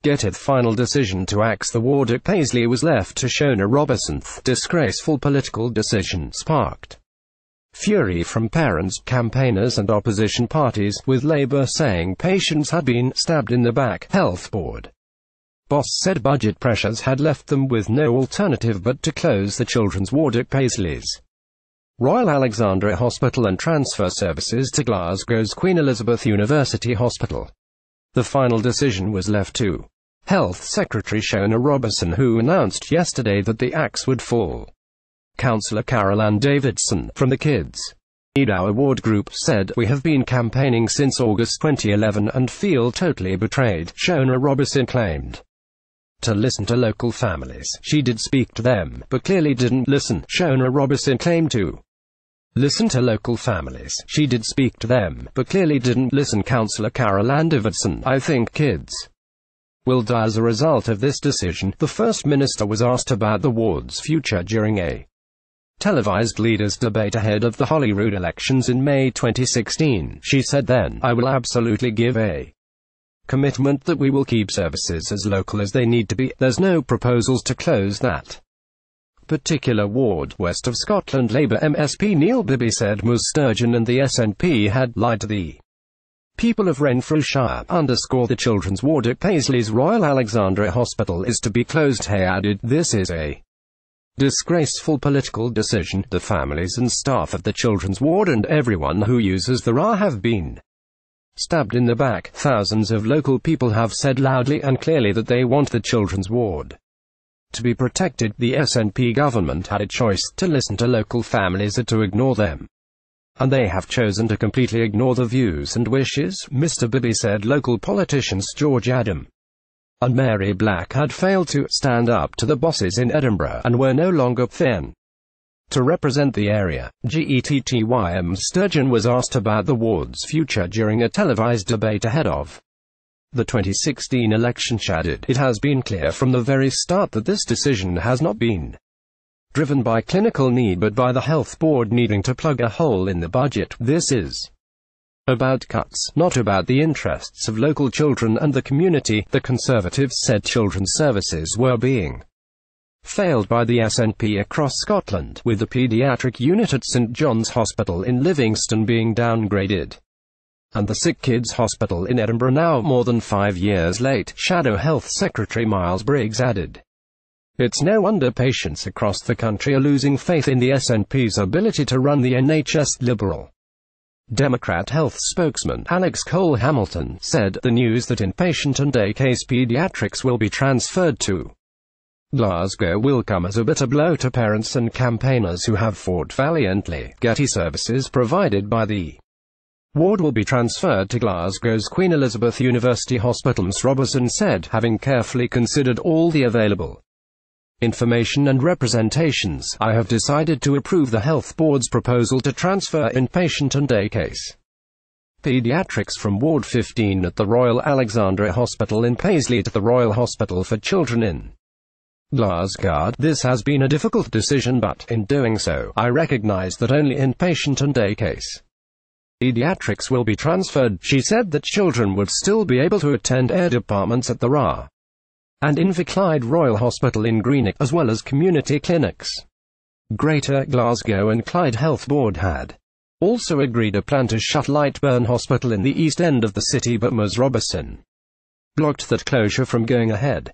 Yet its final decision to axe the ward at Paisley was left to Shona RobisonThe. Disgraceful political decision sparked fury from parents, campaigners and opposition parties, with Labour saying patients had been stabbed in the back. Health Board boss said budget pressures had left them with no alternative but to close the children's ward at Paisley's Royal Alexandra Hospital and transfer services to Glasgow's Queen Elizabeth University Hospital. The final decision was left to Health Secretary Shona Robison, who announced yesterday that the axe would fall. Councillor Carol Ann Davidson, from the Kids Need Our Ward group, said, "We have been campaigning since August 2011 and feel totally betrayed," Shona Robison claimed. To listen to local families. She did speak to them, but clearly didn't listen, Shona Robison claimed to listen to local families. She did speak to them, but clearly didn't listen. Councillor Carol Ann Davidson, "I think kids will die as a result of this decision." The First Minister was asked about the ward's future during a televised leaders' debate ahead of the Holyrood elections in May 2016. She said then, "I will absolutely give a commitment that we will keep services as local as they need to be. There's no proposals to close that particular ward." West of Scotland Labour MSP Neil Bibby said Ms Sturgeon and the SNP had lied to the people of Renfrewshire. The children's ward at Paisley's Royal Alexandra Hospital is to be closed. He added, "This is a disgraceful political decision. The families and staff of the children's ward and everyone who uses the RA have been stabbed in the back." Thousands of local people have said loudly and clearly that they want the children's ward to be protected. The SNP government had a choice, to listen to local families or to ignore them. And they have chosen to completely ignore the views and wishes, Mr Bibby said. Local politicians George Adam and Mary Black had failed to stand up to the bosses in Edinburgh, and were no longer thin to represent the area. Gettym Sturgeon was asked about the ward's future during a televised debate ahead of the 2016 election. She added, "It has been clear from the very start that this decision has not been driven by clinical need but by the Health Board needing to plug a hole in the budget. This is about cuts, not about the interests of local children and the community." The Conservatives said children's services were being failed by the SNP across Scotland, with the paediatric unit at St John's Hospital in Livingston being downgraded, and the Sick Kids Hospital in Edinburgh now more than 5 years late. Shadow Health Secretary Miles Briggs added, "It's no wonder patients across the country are losing faith in the SNP's ability to run the NHS." Liberal Democrat health spokesman Alex Cole-Hamilton said, "The news that inpatient and day case paediatrics will be transferred to Glasgow will come as a bitter blow to parents and campaigners who have fought valiantly. Getty services provided by the ward will be transferred to Glasgow's Queen Elizabeth University Hospital," Ms Robison said, "having carefully considered all the available information and representations. I have decided to approve the Health Board's proposal to transfer inpatient and day case paediatrics from Ward 15 at the Royal Alexandra Hospital in Paisley to the Royal Hospital for Children in Glasgow. This has been a difficult decision, but in doing so, I recognise that only inpatient and day case paediatrics will be transferred." She said that children would still be able to attend air departments at the RA and Inverclyde Royal Hospital in Greenock, as well as community clinics. Greater Glasgow and Clyde Health Board had also agreed a plan to shut Lightburn Hospital in the east end of the city, but Ms Robison blocked that closure from going ahead.